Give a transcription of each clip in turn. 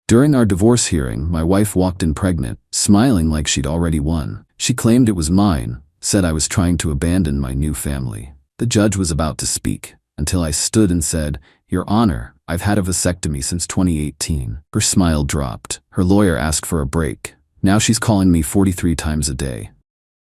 During our divorce hearing, my wife walked in pregnant, smiling like she'd already won. She claimed it was mine, said I was trying to abandon my new family. The judge was about to speak, until I stood and said, "Your Honor, I've had a vasectomy since 2018. Her smile dropped. Her lawyer asked for a break. Now she's calling me 43 times a day.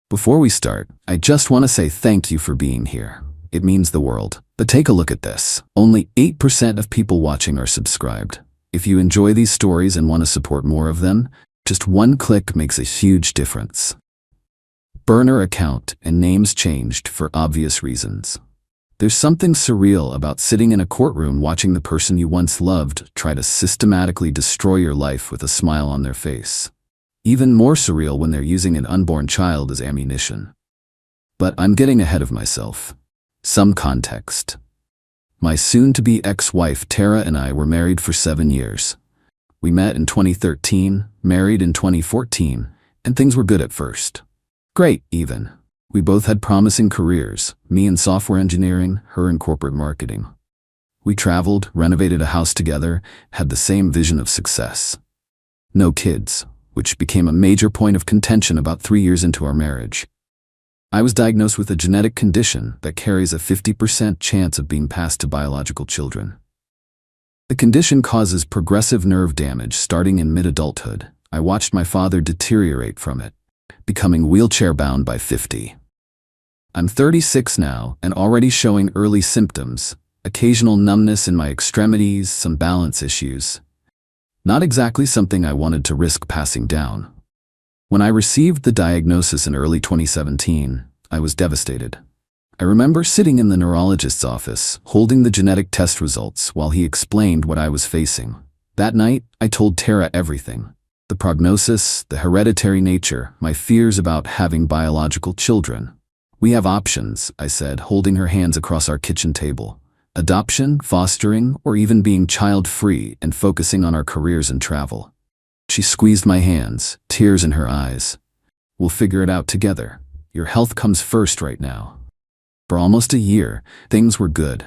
Before we start, I just want to say thank you for being here. It means the world. But take a look at this. Only 8% of people watching are subscribed. If you enjoy these stories and want to support more of them, just one click makes a huge difference." Burner account and names changed for obvious reasons. There's something surreal about sitting in a courtroom watching the person you once loved try to systematically destroy your life with a smile on their face. Even more surreal when they're using an unborn child as ammunition. But I'm getting ahead of myself. Some context. My soon-to-be ex-wife Tara and I were married for 7 years. We met in 2013, married in 2014, and things were good at first. Great, even. We both had promising careers, me in software engineering, her in corporate marketing. We traveled, renovated a house together, had the same vision of success. No kids, which became a major point of contention about 3 years into our marriage. I was diagnosed with a genetic condition that carries a 50% chance of being passed to biological children. The condition causes progressive nerve damage starting in mid-adulthood. I watched my father deteriorate from it, becoming wheelchair-bound by 50. I'm 36 now and already showing early symptoms, occasional numbness in my extremities, some balance issues. Not exactly something I wanted to risk passing down. When I received the diagnosis in early 2017, I was devastated. I remember sitting in the neurologist's office, holding the genetic test results while he explained what I was facing. That night, I told Tara everything. The prognosis, the hereditary nature, my fears about having biological children. "We have options," I said, holding her hands across our kitchen table. "Adoption, fostering, or even being child-free and focusing on our careers and travel." She squeezed my hands, tears in her eyes. "We'll figure it out together. Your health comes first right now." For almost a year, things were good.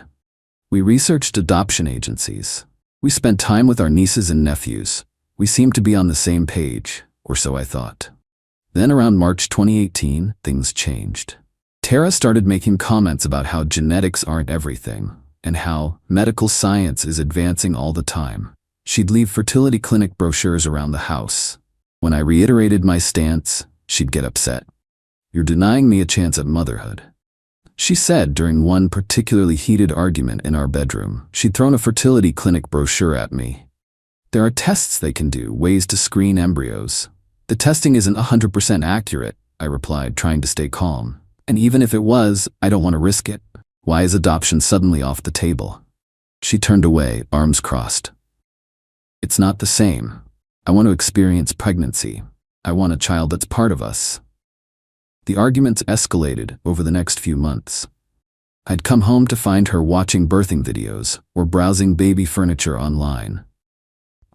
We researched adoption agencies. We spent time with our nieces and nephews. We seemed to be on the same page, or so I thought. Then around March 2018, things changed. Tara started making comments about how genetics aren't everything, and how medical science is advancing all the time. She'd leave fertility clinic brochures around the house. When I reiterated my stance, she'd get upset. "You're denying me a chance at motherhood," she said during one particularly heated argument in our bedroom. She'd thrown a fertility clinic brochure at me. "There are tests they can do, ways to screen embryos. The testing isn't 100% accurate," I replied, trying to stay calm. "And even if it was, I don't want to risk it. Why is adoption suddenly off the table?" She turned away, arms crossed. "It's not the same. I want to experience pregnancy. I want a child that's part of us." The arguments escalated over the next few months. I'd come home to find her watching birthing videos or browsing baby furniture online.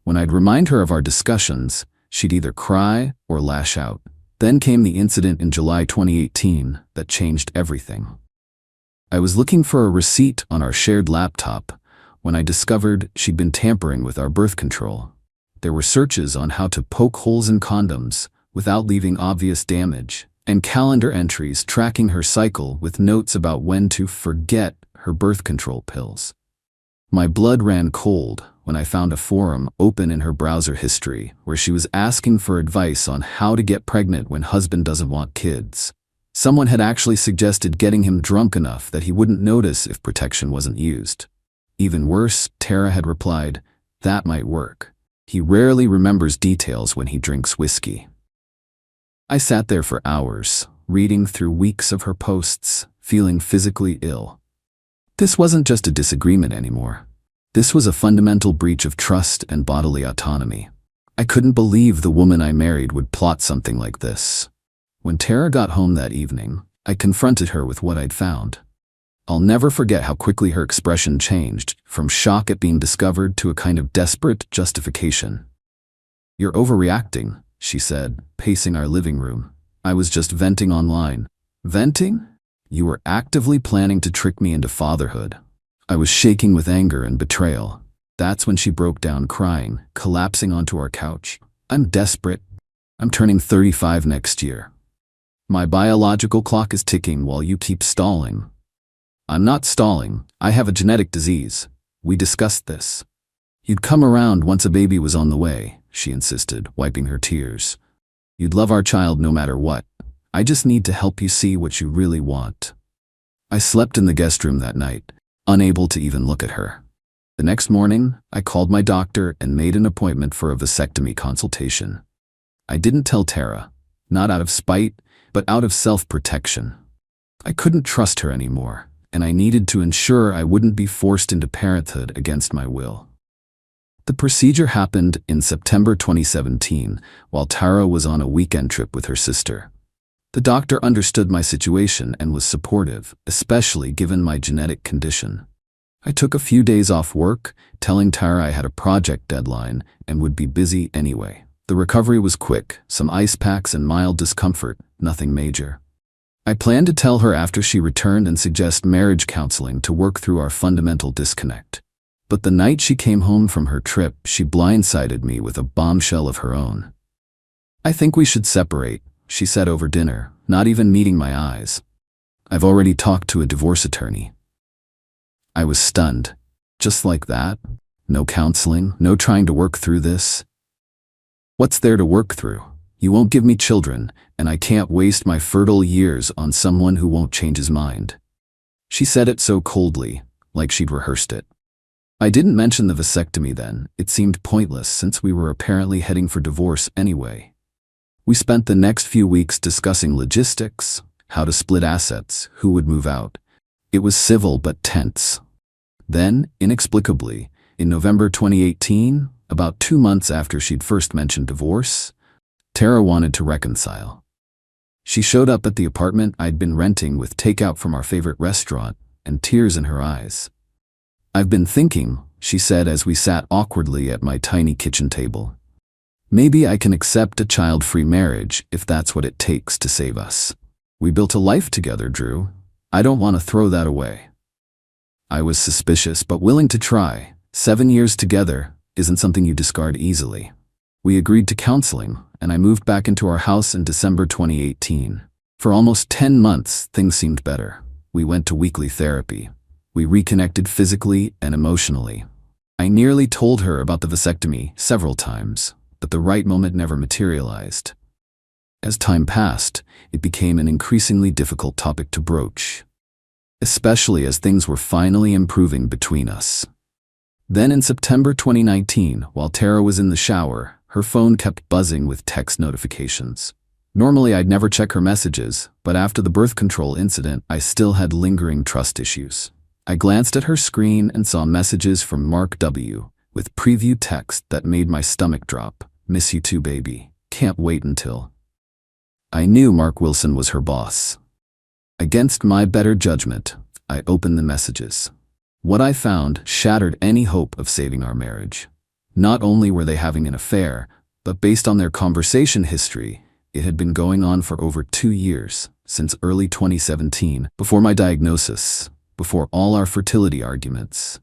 When I'd remind her of our discussions, she'd either cry or lash out. Then came the incident in July 2018 that changed everything. I was looking for a receipt on our shared laptop when I discovered she'd been tampering with our birth control. There were searches on how to poke holes in condoms without leaving obvious damage, and calendar entries tracking her cycle with notes about when to forget her birth control pills. My blood ran cold when I found a forum open in her browser history where she was asking for advice on how to get pregnant when husband doesn't want kids. Someone had actually suggested getting him drunk enough that he wouldn't notice if protection wasn't used. Even worse, Tara had replied, "That might work. He rarely remembers details when he drinks whiskey." I sat there for hours, reading through weeks of her posts, feeling physically ill. This wasn't just a disagreement anymore. This was a fundamental breach of trust and bodily autonomy. I couldn't believe the woman I married would plot something like this. When Tara got home that evening, I confronted her with what I'd found. I'll never forget how quickly her expression changed, from shock at being discovered to a kind of desperate justification. "You're overreacting," she said, pacing our living room. "I was just venting online." "Venting? You were actively planning to trick me into fatherhood." I was shaking with anger and betrayal. That's when she broke down crying, collapsing onto our couch. I'm desperate. I'm turning 35 next year. My biological clock is ticking while you keep stalling. I'm not stalling. I have a genetic disease. We discussed this. You'd come around once a baby was on the way, she insisted, wiping her tears. You'd love our child no matter what. I just need to help you see what you really want. I slept in the guest room that night, unable to even look at her. The next morning, I called my doctor and made an appointment for a vasectomy consultation. I didn't tell Tara, not out of spite, but out of self-protection. I couldn't trust her anymore, and I needed to ensure I wouldn't be forced into parenthood against my will. The procedure happened in September 2017, while Tara was on a weekend trip with her sister. The doctor understood my situation and was supportive, especially given my genetic condition. I took a few days off work, telling Tara I had a project deadline and would be busy anyway. The recovery was quick, some ice packs and mild discomfort, nothing major. I planned to tell her after she returned and suggest marriage counseling to work through our fundamental disconnect. But the night she came home from her trip, she blindsided me with a bombshell of her own. I think we should separate, she said over dinner, not even meeting my eyes. I've already talked to a divorce attorney. I was stunned. Just like that? No counseling, no trying to work through this? What's there to work through? You won't give me children, and I can't waste my fertile years on someone who won't change his mind. She said it so coldly, like she'd rehearsed it. I didn't mention the vasectomy then. It seemed pointless since we were apparently heading for divorce anyway. We spent the next few weeks discussing logistics, how to split assets, who would move out. It was civil but tense. Then, inexplicably, in November 2018, about 2 months after she'd first mentioned divorce, Tara wanted to reconcile. She showed up at the apartment I'd been renting with takeout from our favorite restaurant and tears in her eyes. I've been thinking, she said as we sat awkwardly at my tiny kitchen table. Maybe I can accept a child-free marriage if that's what it takes to save us. We built a life together, Drew. I don't want to throw that away. I was suspicious but willing to try. 7 years together isn't something you discard easily. We agreed to counseling, and I moved back into our house in December 2018. For almost 10 months, things seemed better. We went to weekly therapy. We reconnected physically and emotionally. I nearly told her about the vasectomy several times, but the right moment never materialized. As time passed, it became an increasingly difficult topic to broach, especially as things were finally improving between us. Then in September 2019, while Tara was in the shower, her phone kept buzzing with text notifications. Normally I'd never check her messages, but after the birth control incident, I still had lingering trust issues. I glanced at her screen and saw messages from Mark W. with preview text that made my stomach drop. Miss you too, baby. Can't wait until. I knew Mark Wilson was her boss. Against my better judgment, I opened the messages. What I found shattered any hope of saving our marriage. Not only were they having an affair, but based on their conversation history, it had been going on for over 2 years, since early 2017, before my diagnosis, before all our fertility arguments.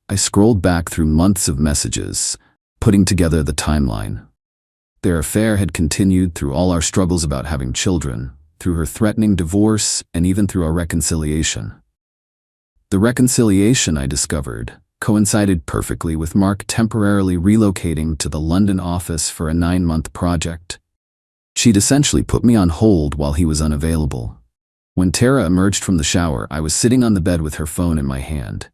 I scrolled back through months of messages, putting together the timeline. Their affair had continued through all our struggles about having children, through her threatening divorce, and even through our reconciliation. The reconciliation, I discovered, coincided perfectly with Mark temporarily relocating to the London office for a 9-month project. She'd essentially put me on hold while he was unavailable. When Tara emerged from the shower, I was sitting on the bed with her phone in my hand.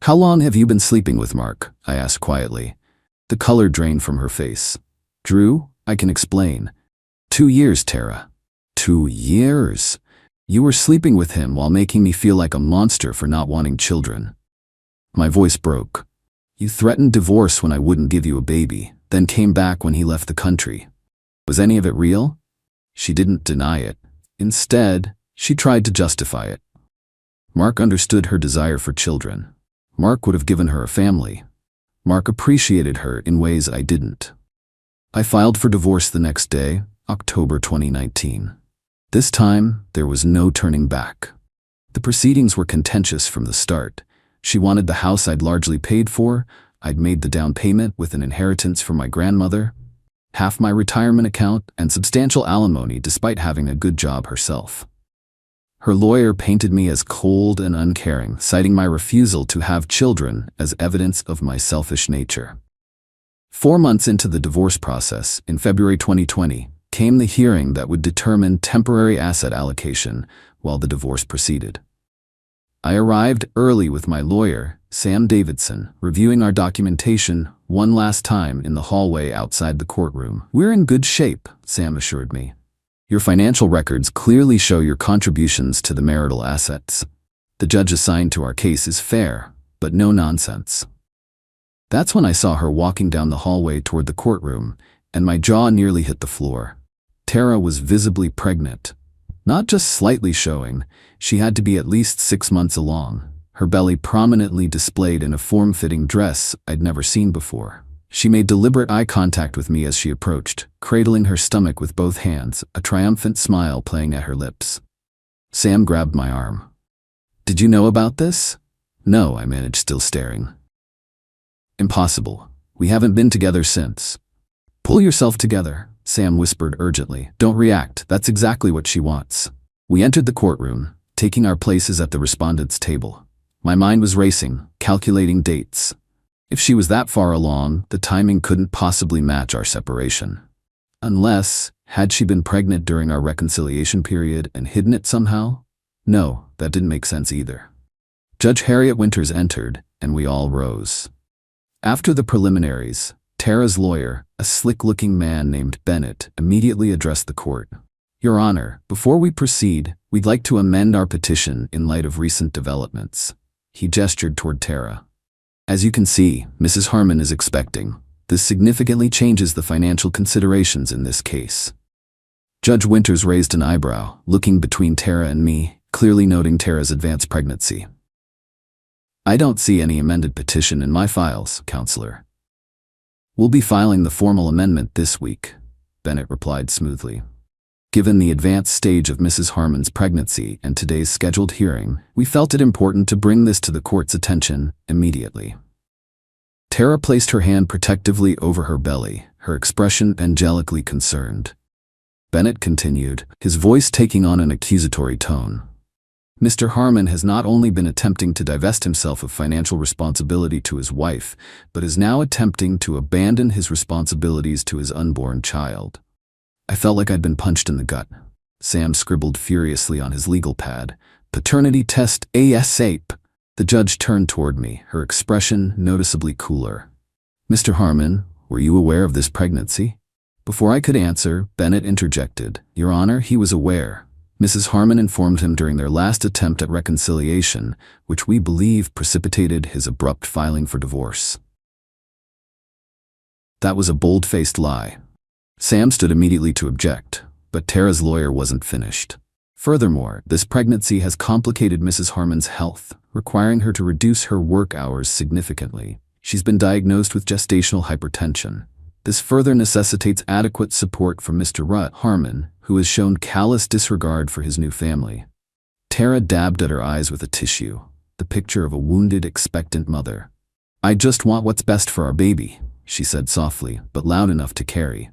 "How long have you been sleeping with Mark?" I asked quietly. The color drained from her face. "Drew, I can explain." 2 years, Tara." 2 years? You were sleeping with him while making me feel like a monster for not wanting children. My voice broke. You threatened divorce when I wouldn't give you a baby, then came back when he left the country. Was any of it real? She didn't deny it. Instead, she tried to justify it. Mark understood her desire for children. Mark would have given her a family. Mark appreciated her in ways I didn't. I filed for divorce the next day, October 2019. This time, there was no turning back. The proceedings were contentious from the start. She wanted the house I'd largely paid for, I'd made the down payment with an inheritance from my grandmother, half my retirement account, and substantial alimony despite having a good job herself. Her lawyer painted me as cold and uncaring, citing my refusal to have children as evidence of my selfish nature. 4 months into the divorce process, in February 2020, came the hearing that would determine temporary asset allocation while the divorce proceeded. I arrived early with my lawyer, Sam Davidson, reviewing our documentation one last time in the hallway outside the courtroom. "We're in good shape," Sam assured me. "Your financial records clearly show your contributions to the marital assets. The judge assigned to our case is fair, but no nonsense." That's when I saw her walking down the hallway toward the courtroom, and my jaw nearly hit the floor. Tara was visibly pregnant. Not just slightly showing, she had to be at least 6 months along, her belly prominently displayed in a form-fitting dress I'd never seen before. She made deliberate eye contact with me as she approached, cradling her stomach with both hands, a triumphant smile playing at her lips. Sam grabbed my arm. "Did you know about this?" "No," I managed, still staring. "Impossible. We haven't been together since." "Pull yourself together," Sam whispered urgently. "Don't react. That's exactly what she wants." We entered the courtroom, taking our places at the respondent's table. My mind was racing, calculating dates. If she was that far along, the timing couldn't possibly match our separation. Unless, had she been pregnant during our reconciliation period and hidden it somehow? No, that didn't make sense either. Judge Harriet Winters entered, and we all rose. After the preliminaries, Tara's lawyer, a slick-looking man named Bennett, immediately addressed the court. "Your Honor, before we proceed, we'd like to amend our petition in light of recent developments." He gestured toward Tara. "As you can see, Mrs. Harmon is expecting. This significantly changes the financial considerations in this case." Judge Winters raised an eyebrow, looking between Tara and me, clearly noting Tara's advanced pregnancy. "I don't see any amended petition in my files, Counselor." "We'll be filing the formal amendment this week," Bennett replied smoothly. Given the advanced stage of Mrs. Harmon's pregnancy and today's scheduled hearing, we felt it important to bring this to the court's attention immediately. Tara placed her hand protectively over her belly, her expression angelically concerned. Bennett continued, his voice taking on an accusatory tone. "Mr. Harmon has not only been attempting to divest himself of financial responsibility to his wife, but is now attempting to abandon his responsibilities to his unborn child." I felt like I'd been punched in the gut. Sam scribbled furiously on his legal pad. "Paternity test ASAP." The judge turned toward me, her expression noticeably cooler. "Mr. Harmon, were you aware of this pregnancy?" Before I could answer, Bennett interjected. "Your Honor, he was aware. Mrs. Harmon informed him during their last attempt at reconciliation, which we believe precipitated his abrupt filing for divorce." That was a bold-faced lie. Sam stood immediately to object, but Tara's lawyer wasn't finished. "Furthermore, this pregnancy has complicated Mrs. Harmon's health, requiring her to reduce her work hours significantly. She's been diagnosed with gestational hypertension. This further necessitates adequate support from Mr. Rutt Harmon, who has shown callous disregard for his new family." Tara dabbed at her eyes with a tissue, the picture of a wounded, expectant mother. "I just want what's best for our baby," she said softly, but loud enough to carry.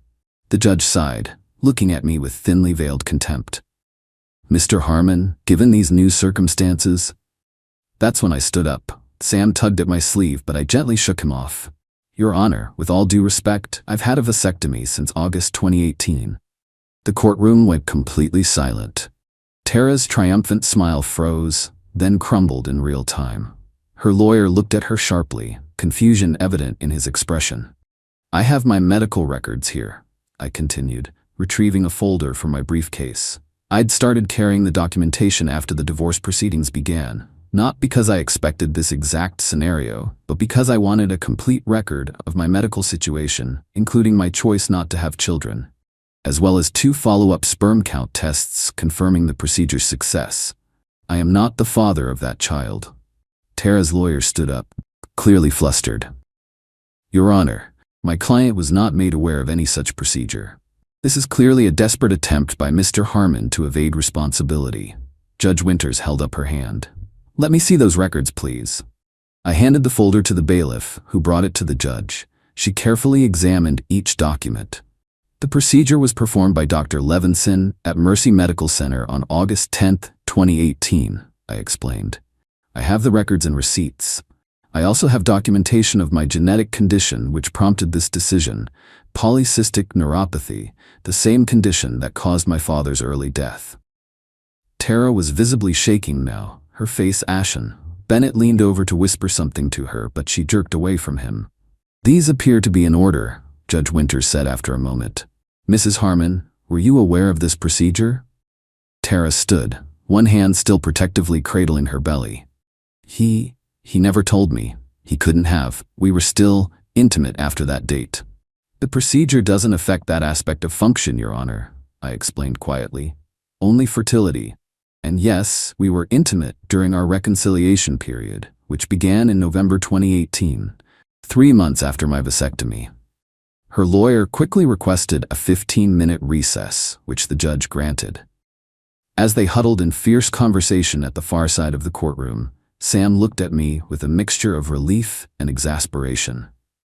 The judge sighed, looking at me with thinly veiled contempt. "Mr. Harmon, given these new circumstances..." That's when I stood up. Sam tugged at my sleeve, but I gently shook him off. "Your Honor, with all due respect, I've had a vasectomy since August 2018. The courtroom went completely silent. Tara's triumphant smile froze, then crumbled in real time. Her lawyer looked at her sharply, confusion evident in his expression. "I have my medical records here," I continued, retrieving a folder from my briefcase. I'd started carrying the documentation after the divorce proceedings began, not because I expected this exact scenario, but because I wanted a complete record of my medical situation, including my choice not to have children, as well as 2 follow-up sperm count tests confirming the procedure's success. I am not the father of that child. Tara's lawyer stood up, clearly flustered. "Your Honor, my client was not made aware of any such procedure. This is clearly a desperate attempt by Mr. Harmon to evade responsibility." Judge Winters held up her hand. "Let me see those records, please." I handed the folder to the bailiff, who brought it to the judge. She carefully examined each document. The procedure was performed by Dr. Levinson at Mercy Medical Center on August 10, 2018, I explained. I have the records and receipts. I also have documentation of my genetic condition which prompted this decision, polycystic neuropathy, the same condition that caused my father's early death. Tara was visibly shaking now, her face ashen. Bennett leaned over to whisper something to her, but she jerked away from him. "These appear to be in order," Judge Winters said after a moment. "Mrs. Harmon, were you aware of this procedure?" Tara stood, one hand still protectively cradling her belly. He never told me. He couldn't have. We were still intimate after that date." "The procedure doesn't affect that aspect of function, Your Honor," I explained quietly. "Only fertility. And yes, we were intimate during our reconciliation period, which began in November 2018, 3 months after my vasectomy." Her lawyer quickly requested a 15-minute recess, which the judge granted. As they huddled in fierce conversation at the far side of the courtroom, Sam looked at me with a mixture of relief and exasperation.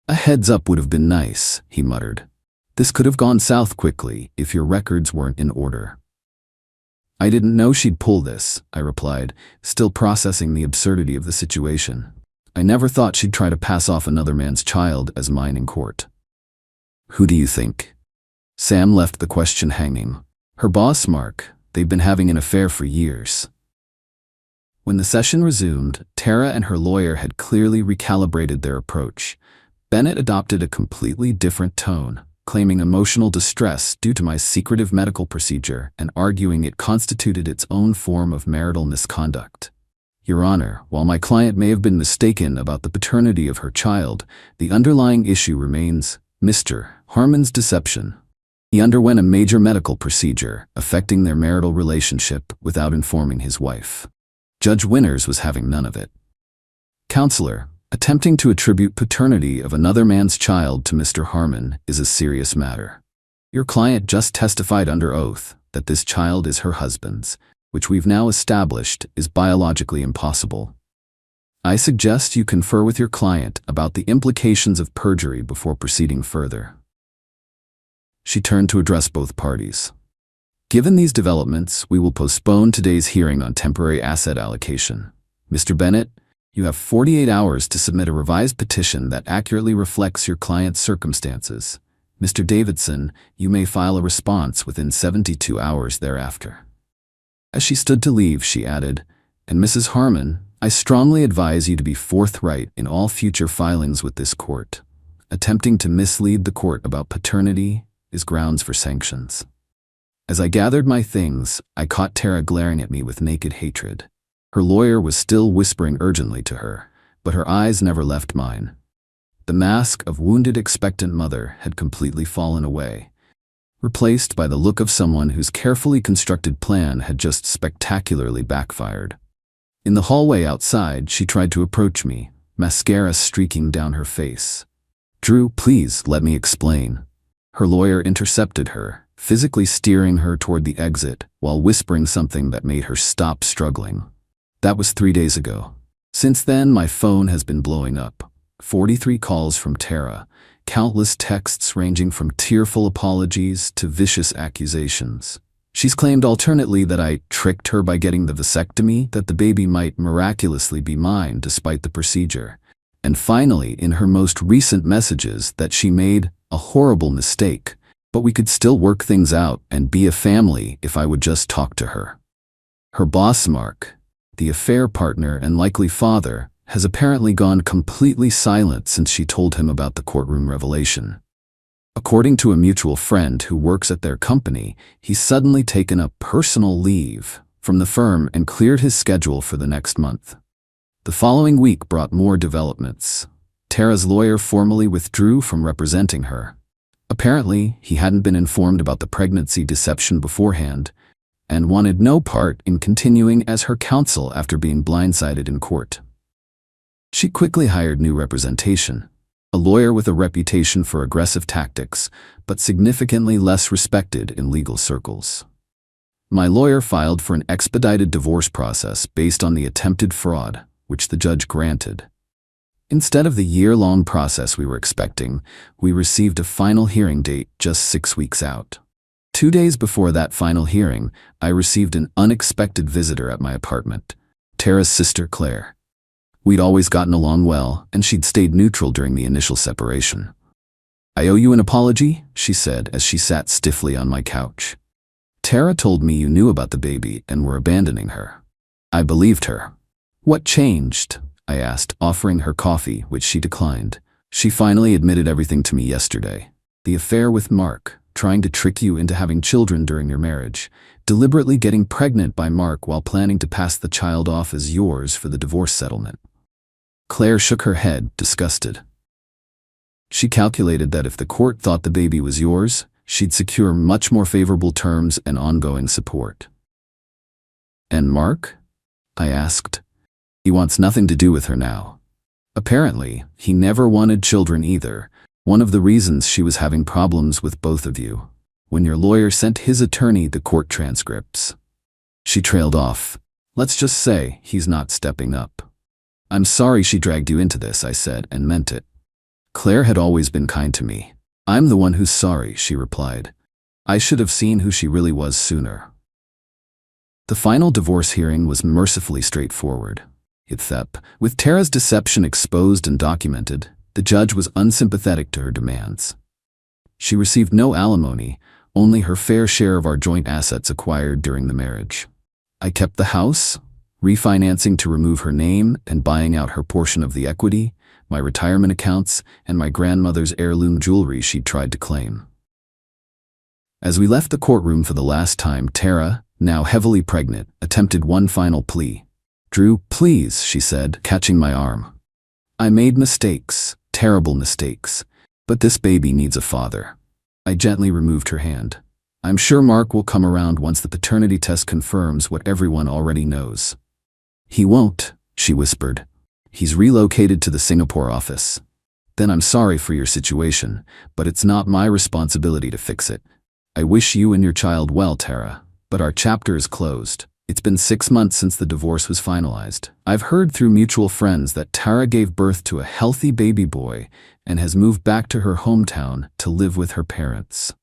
"A heads up would have been nice," he muttered. "This could have gone south quickly if your records weren't in order." "I didn't know she'd pull this," I replied, still processing the absurdity of the situation. "I never thought she'd try to pass off another man's child as mine in court." "Who do you think?" Sam left the question hanging. "Her boss, Mark. They've been having an affair for years." When the session resumed, Tara and her lawyer had clearly recalibrated their approach. Bennett adopted a completely different tone, claiming emotional distress due to my secretive medical procedure and arguing it constituted its own form of marital misconduct. "Your Honor, while my client may have been mistaken about the paternity of her child, the underlying issue remains Mr. Harmon's deception. He underwent a major medical procedure affecting their marital relationship without informing his wife. Judge Winters was having none of it. Counselor, attempting to attribute paternity of another man's child to Mr. Harmon is a serious matter. Your client just testified under oath that this child is her husband's, which we've now established is biologically impossible. I suggest you confer with your client about the implications of perjury before proceeding further." She turned to address both parties. "Given these developments, we will postpone today's hearing on temporary asset allocation. Mr. Bennett, you have 48 hours to submit a revised petition that accurately reflects your client's circumstances. Mr. Davidson, you may file a response within 72 hours thereafter." As she stood to leave, she added, "And Mrs. Harmon, I strongly advise you to be forthright in all future filings with this court. Attempting to mislead the court about paternity is grounds for sanctions." As I gathered my things, I caught Tara glaring at me with naked hatred. Her lawyer was still whispering urgently to her, but her eyes never left mine. The mask of wounded expectant mother had completely fallen away, replaced by the look of someone whose carefully constructed plan had just spectacularly backfired. In the hallway outside, she tried to approach me, mascara streaking down her face. "Drew, please let me explain." Her lawyer intercepted her, physically steering her toward the exit while whispering something that made her stop struggling. That was 3 days ago. Since then, my phone has been blowing up. 43 calls from Tara, countless texts ranging from tearful apologies to vicious accusations. She's claimed alternately that I tricked her by getting the vasectomy, that the baby might miraculously be mine despite the procedure, and finally, in her most recent messages, that she made a horrible mistake, but we could still work things out and be a family if I would just talk to her. Her boss, Mark, the affair partner and likely father, has apparently gone completely silent since she told him about the courtroom revelation. According to a mutual friend who works at their company, he's suddenly taken a personal leave from the firm and cleared his schedule for the next month. The following week brought more developments. Tara's lawyer formally withdrew from representing her. Apparently, he hadn't been informed about the pregnancy deception beforehand and wanted no part in continuing as her counsel after being blindsided in court. She quickly hired new representation, a lawyer with a reputation for aggressive tactics, but significantly less respected in legal circles. My lawyer filed for an expedited divorce process based on the attempted fraud, which the judge granted. Instead of the year-long process we were expecting, we received a final hearing date just 6 weeks out. 2 days before that final hearing, I received an unexpected visitor at my apartment, Tara's sister Claire. We'd always gotten along well, and she'd stayed neutral during the initial separation. "I owe you an apology," she said as she sat stiffly on my couch. "Tara told me you knew about the baby and were abandoning her." I believed her. "What changed?" I asked, offering her coffee, which she declined. "She finally admitted everything to me yesterday. The affair with Mark, trying to trick you into having children during your marriage, deliberately getting pregnant by Mark while planning to pass the child off as yours for the divorce settlement." Claire shook her head, disgusted. She calculated that if the court thought the baby was yours, she'd secure much more favorable terms and ongoing support. "And Mark?" I asked. "He wants nothing to do with her now. Apparently, he never wanted children either, one of the reasons she was having problems with both of you. When your lawyer sent his attorney the court transcripts." She trailed off. "Let's just say he's not stepping up." "I'm sorry she dragged you into this," I said, and meant it. Claire had always been kind to me. "I'm the one who's sorry," she replied. "I should have seen who she really was sooner." The final divorce hearing was mercifully straightforward. With Tara's deception exposed and documented, the judge was unsympathetic to her demands. She received no alimony, only her fair share of our joint assets acquired during the marriage. I kept the house, refinancing to remove her name and buying out her portion of the equity, my retirement accounts, and my grandmother's heirloom jewelry she'd tried to claim. As we left the courtroom for the last time, Tara, now heavily pregnant, attempted one final plea. "Drew, please," she said, catching my arm. "I made mistakes, terrible mistakes, but this baby needs a father." I gently removed her hand. "I'm sure Mark will come around once the paternity test confirms what everyone already knows." "He won't," she whispered. "He's relocated to the Singapore office." "Then I'm sorry for your situation, but it's not my responsibility to fix it. I wish you and your child well, Tara, but our chapter is closed. It's been 6 months since the divorce was finalized. I've heard through mutual friends that Tara gave birth to a healthy baby boy and has moved back to her hometown to live with her parents.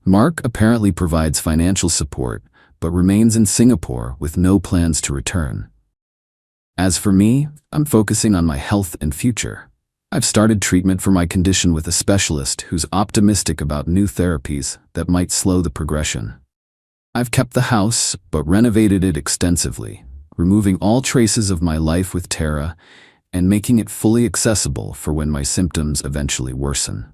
Mark apparently provides financial support, but remains in Singapore with no plans to return. As for me, I'm focusing on my health and future. I've started treatment for my condition with a specialist who's optimistic about new therapies that might slow the progression. I've kept the house, but renovated it extensively, removing all traces of my life with Tara and making it fully accessible for when my symptoms eventually worsen.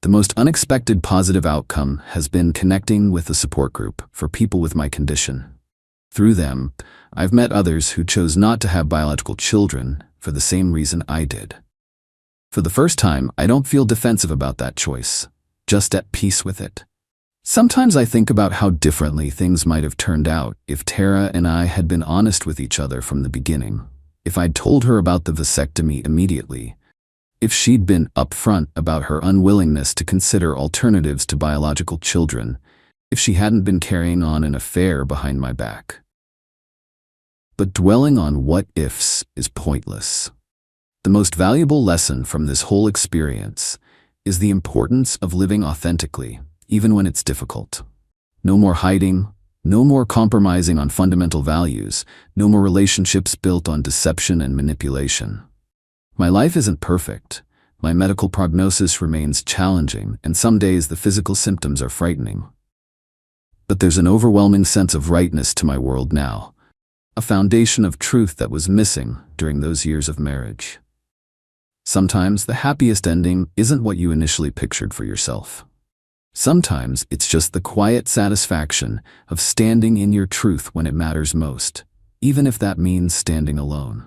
The most unexpected positive outcome has been connecting with a support group for people with my condition. Through them, I've met others who chose not to have biological children for the same reason I did. For the first time, I don't feel defensive about that choice, just at peace with it. Sometimes I think about how differently things might have turned out if Tara and I had been honest with each other from the beginning, if I'd told her about the vasectomy immediately, if she'd been upfront about her unwillingness to consider alternatives to biological children, if she hadn't been carrying on an affair behind my back. But dwelling on what-ifs is pointless. The most valuable lesson from this whole experience is the importance of living authentically, even when it's difficult. No more hiding, no more compromising on fundamental values, no more relationships built on deception and manipulation. My life isn't perfect. My medical prognosis remains challenging, and some days the physical symptoms are frightening. But there's an overwhelming sense of rightness to my world now, a foundation of truth that was missing during those years of marriage. Sometimes the happiest ending isn't what you initially pictured for yourself. Sometimes it's just the quiet satisfaction of standing in your truth when it matters most, even if that means standing alone.